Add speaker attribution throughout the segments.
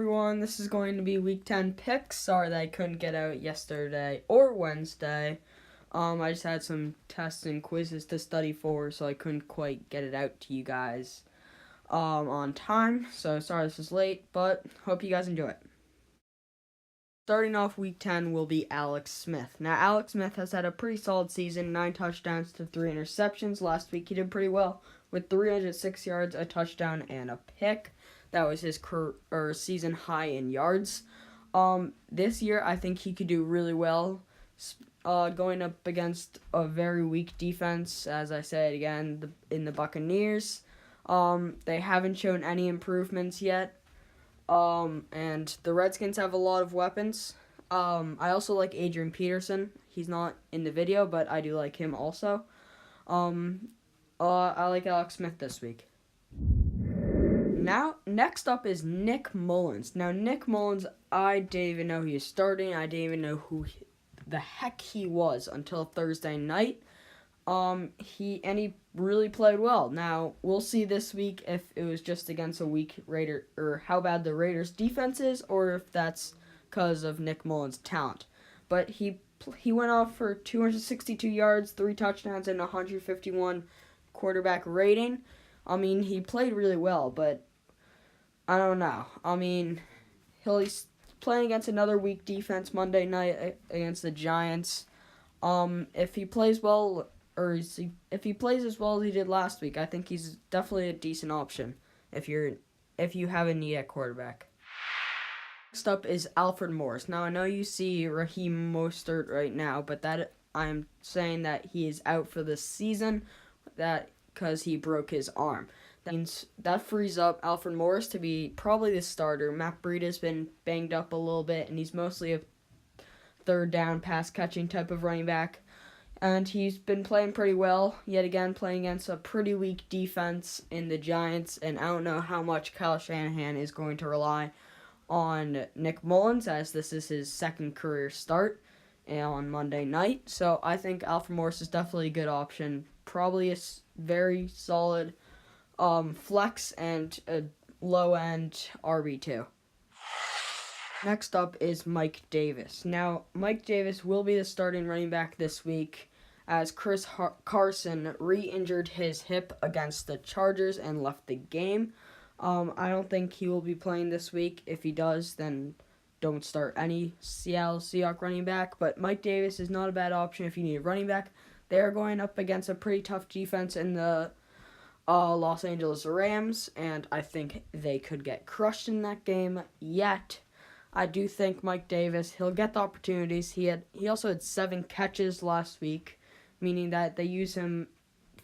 Speaker 1: everyone. This is going to be Week 10 picks. Sorry that I couldn't get out yesterday or Wednesday. I just had some tests and quizzes to study for, so I couldn't quite get it out to you guys on time. So sorry this is late, but hope you guys enjoy it. Starting off Week 10 will be Alex Smith. Now, Alex Smith has had a pretty solid season, 9 touchdowns to 3 interceptions. Last week he did pretty well with 306 yards, a touchdown, and a pick. That was his season high in yards. This year, I think he could do really well going up against a very weak defense, as I said again, in the Buccaneers. They haven't shown any improvements yet. And the Redskins have a lot of weapons. I also like Adrian Peterson. He's not in the video, but I do like him also. I like Alex Smith this week. Now, next up is Nick Mullens. Now, Nick Mullens, I didn't even know he was starting. I didn't even know who the heck he was until Thursday night. He really played well. Now, we'll see this week if it was just against a weak Raider, or how bad the Raiders' defense is, or if that's because of Nick Mullens' talent. But he went off for 262 yards, 3 touchdowns, and 151 quarterback rating. I mean, he played really well, but I don't know. I mean, he's playing against another weak defense Monday night against the Giants. If he plays well, if he plays as well as he did last week, I think he's definitely a decent option if you have a need at quarterback. Next up is Alfred Morris. Now, I know you see Raheem Mostert right now, but that I'm saying that he is out for the season, because he broke his arm. That means that frees up Alfred Morris to be probably the starter. Matt Breida's been banged up a little bit, and he's mostly a third down pass catching type of running back. And he's been playing pretty well, yet again playing against a pretty weak defense in the Giants. And I don't know how much Kyle Shanahan is going to rely on Nick Mullens, as this is his second career start on Monday night. So I think Alfred Morris is definitely a good option. Probably a very solid flex and a low-end RB2. Next up is Mike Davis. Now, Mike Davis will be the starting running back this week, as Chris Carson re-injured his hip against the Chargers and left the game. I don't think he will be playing this week. If he does, then don't start any Seattle Seahawks running back. But Mike Davis is not a bad option if you need a running back. They're going up against a pretty tough defense in the Los Angeles Rams, and I think they could get crushed in that game. Yet, I do think Mike Davis, he'll get the opportunities. He also had 7 catches last week, meaning that they use him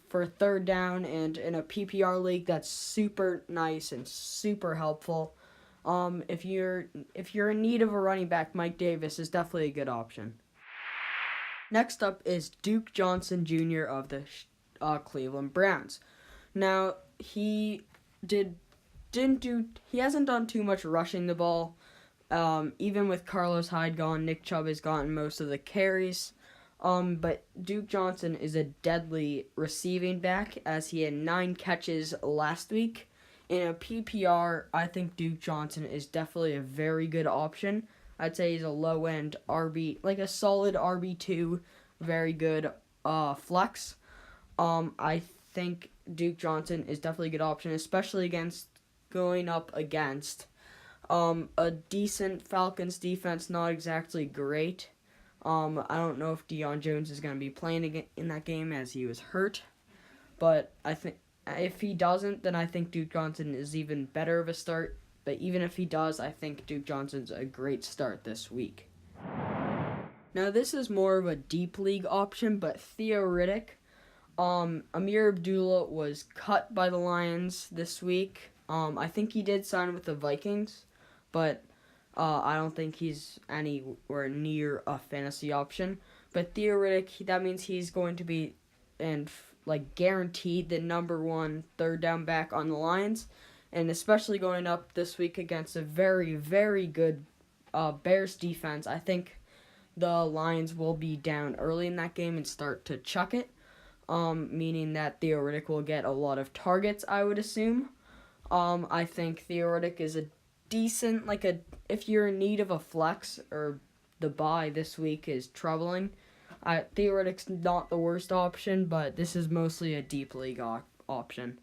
Speaker 1: for third down, and in a PPR league, that's super nice and super helpful. If you're in need of a running back, Mike Davis is definitely a good option. Next up is Duke Johnson Jr. of the Cleveland Browns. Now, he hasn't done too much rushing the ball. Even with Carlos Hyde gone, Nick Chubb has gotten most of the carries. But Duke Johnson is a deadly receiving back, as he had 9 catches last week. In a PPR, I think Duke Johnson is definitely a very good option. I'd say he's a low-end RB, like a solid RB2, very good flex. I think Duke Johnson is definitely a good option, especially going up against a decent Falcons defense, not exactly great. I don't know if Deion Jones is going to be playing in that game, as he was hurt. But I think if he doesn't, then I think Duke Johnson is even better of a start. But even if he does, I think Duke Johnson's a great start this week. Now, this is more of a deep league option, but Theo Riddick. Amir Abdullah was cut by the Lions this week. I think he did sign with the Vikings, but I don't think he's anywhere near a fantasy option. But Theo Riddick, that means he's going to be guaranteed the number 1 third down back on the Lions, and especially going up this week against a very, very good Bears defense. I think the Lions will be down early in that game and start to chuck it, meaning that Theo Riddick will get a lot of targets, I would assume. I think Theo Riddick is a decent, if you're in need of a flex or the bye this week is troubling. Theoretic's not the worst option, but this is mostly a deep league option.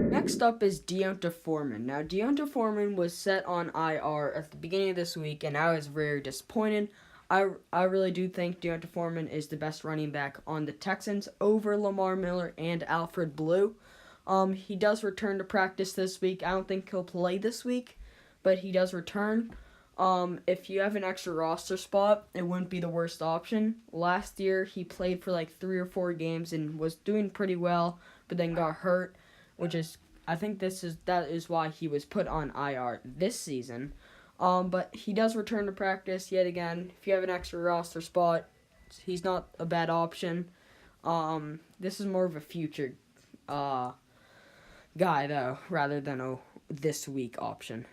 Speaker 1: Next up is D'Onta Foreman. Now, D'Onta Foreman was set on IR at the beginning of this week, and I was very disappointed. I really do think D'Onta Foreman is the best running back on the Texans over Lamar Miller and Alfred Blue. He does return to practice this week. I don't think he'll play this week, but he does return. If you have an extra roster spot, it wouldn't be the worst option. Last year, he played for 3 or 4 games and was doing pretty well, but then got hurt, I think that is why he was put on IR this season. But he does return to practice yet again. If you have an extra roster spot, he's not a bad option. This is more of a future guy, though, rather than a this week option.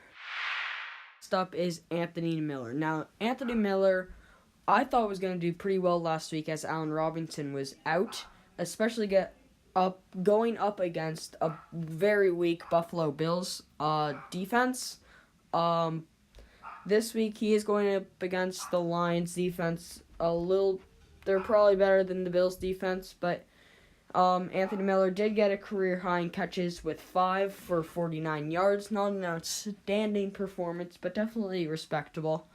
Speaker 1: Next up is Anthony Miller. Now, Anthony Miller, I thought was going to do pretty well last week as Allen Robinson was out, especially going up against a very weak Buffalo Bills defense. This week he is going up against the Lions defense. They're probably better than the Bills defense, but Anthony Miller did get a career high in catches with 5 for 49 yards. Not an outstanding performance, but definitely respectable.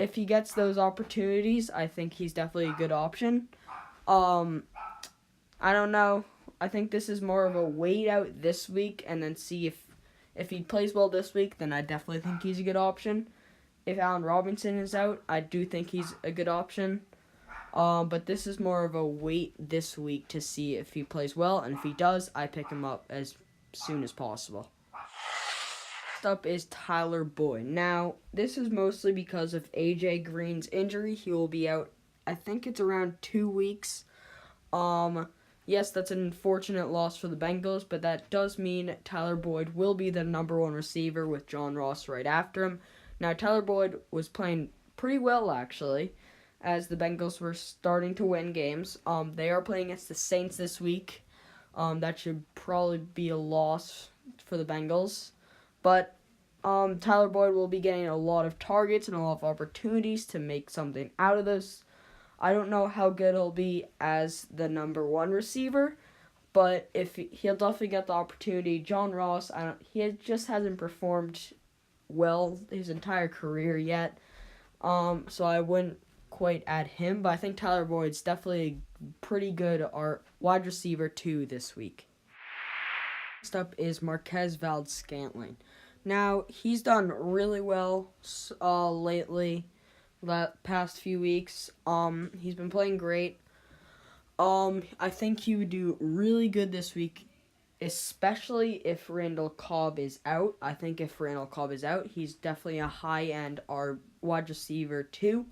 Speaker 1: If he gets those opportunities, I think he's definitely a good option. I don't know. I think this is more of a wait out this week and then see if he plays well this week, then I definitely think he's a good option. If Allen Robinson is out, I do think he's a good option. But this is more of a wait this week to see if he plays well, and if he does, I pick him up as soon as possible. Next up is Tyler Boyd. Now, this is mostly because of A.J. Green's injury. He will be out, I think it's around 2 weeks. Yes, that's an unfortunate loss for the Bengals, but that does mean Tyler Boyd will be the number 1 receiver with John Ross right after him. Now, Tyler Boyd was playing pretty well, actually, as the Bengals were starting to win games. They are playing against the Saints this week. That should probably be a loss for the Bengals. But Tyler Boyd will be getting a lot of targets and a lot of opportunities to make something out of this. I don't know how good he'll be as the number 1 receiver, but if he'll definitely get the opportunity. John Ross, he just hasn't performed well his entire career yet, so I wouldn't quite add him, but I think Tyler Boyd's definitely pretty good wide receiver 2 this week. Next up is Marquez Valdes-Scantling. Now, he's done really well lately. The past few weeks. He's been playing great. I think he would do really good this week, especially if Randall Cobb is out. I think if Randall Cobb is out, he's definitely a high-end wide receiver 2.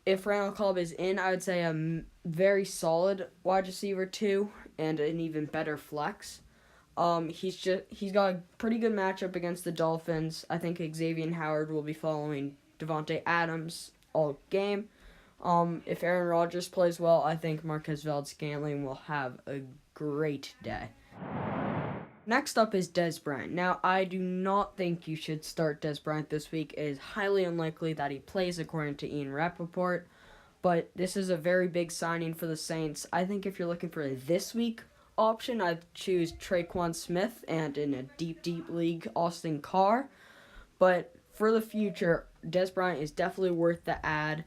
Speaker 1: If Randall Cobb is in, I would say a very solid wide receiver 2 and an even better flex. He's got a pretty good matchup against the Dolphins. I think Xavier Howard will be following Devontae Adams all game. If Aaron Rodgers plays well, I think Marquez Valdes-Scantling will have a great day. Next up is Dez Bryant. Now, I do not think you should start Dez Bryant this week. It is highly unlikely that he plays, according to Ian Rappaport. But this is a very big signing for the Saints. I think if you're looking for a this week option, I'd choose Traquan Smith, and in a deep league, Austin Carr. But for the future, Dez Bryant is definitely worth the ad.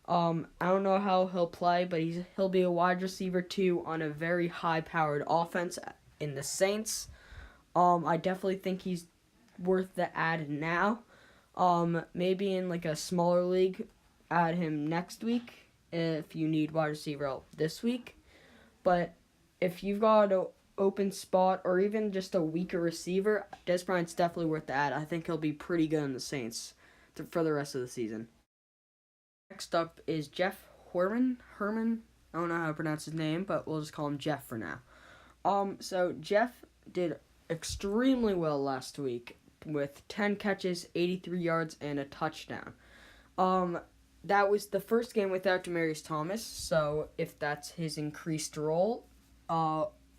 Speaker 1: I don't know how he'll play, but he'll be a wide receiver 2 on a very high-powered offense in the Saints. I definitely think he's worth the ad now. Maybe in a smaller league, add him next week if you need wide receiver help this week. But if you've got an open spot or even just a weaker receiver, Dez Bryant's definitely worth the ad. I think he'll be pretty good in the Saints for the rest of the season. Next up is Jeff Herman. I don't know how to pronounce his name, but we'll just call him Jeff for now. So Jeff did extremely well last week with 10 catches, 83 yards, and a touchdown. That was the first game without Demaryius Thomas, so if that's his increased role,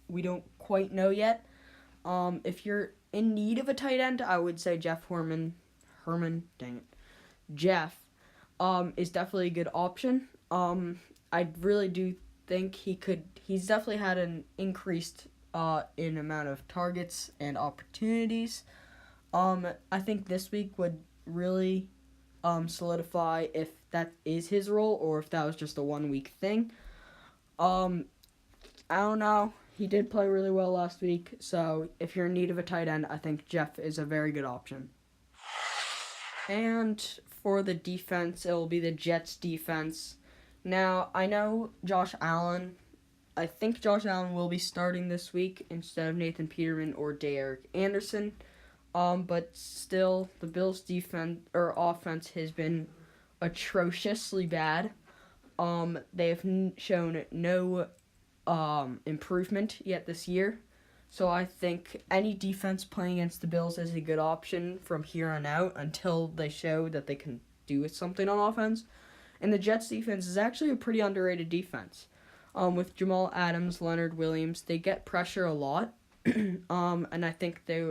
Speaker 1: we don't quite know yet. If you're in need of a tight end, I would say Jeff is definitely a good option. I really do think he's definitely had an increased in amount of targets and opportunities. I think this week would really solidify if that is his role or if that was just a 1 week thing. I don't know. He did play really well last week, so if you're in need of a tight end, I think Jeff is a very good option. And for the defense, it will be the Jets defense. Now, I know I think Josh Allen will be starting this week instead of Nathan Peterman or Derek Anderson. But still, the Bills' offense has been atrociously bad. They have shown no improvement yet this year. So I think any defense playing against the Bills is a good option from here on out until they show that they can do something on offense. And the Jets defense is actually a pretty underrated defense. With Jamal Adams, Leonard Williams, they get pressure a lot. And I think they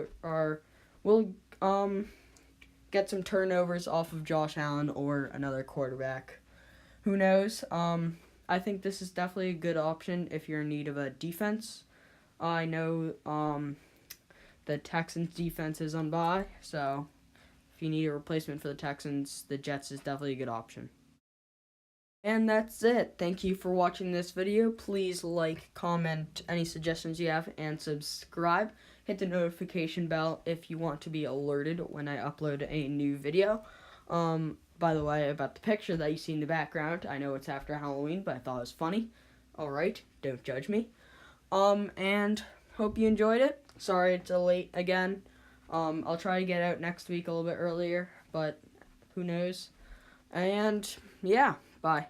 Speaker 1: will get some turnovers off of Josh Allen or another quarterback. Who knows? I think this is definitely a good option if you're in need of a defense. I know the Texans defense is on bye, so if you need a replacement for the Texans, the Jets is definitely a good option. And that's it. Thank you for watching this video. Please like, comment any suggestions you have, and subscribe. Hit the notification bell if you want to be alerted when I upload a new video. By the way, about the picture that you see in the background, I know it's after Halloween, but I thought it was funny. Alright, don't judge me. And hope you enjoyed it. Sorry it's late again. I'll try to get out next week a little bit earlier, but who knows. And yeah, bye.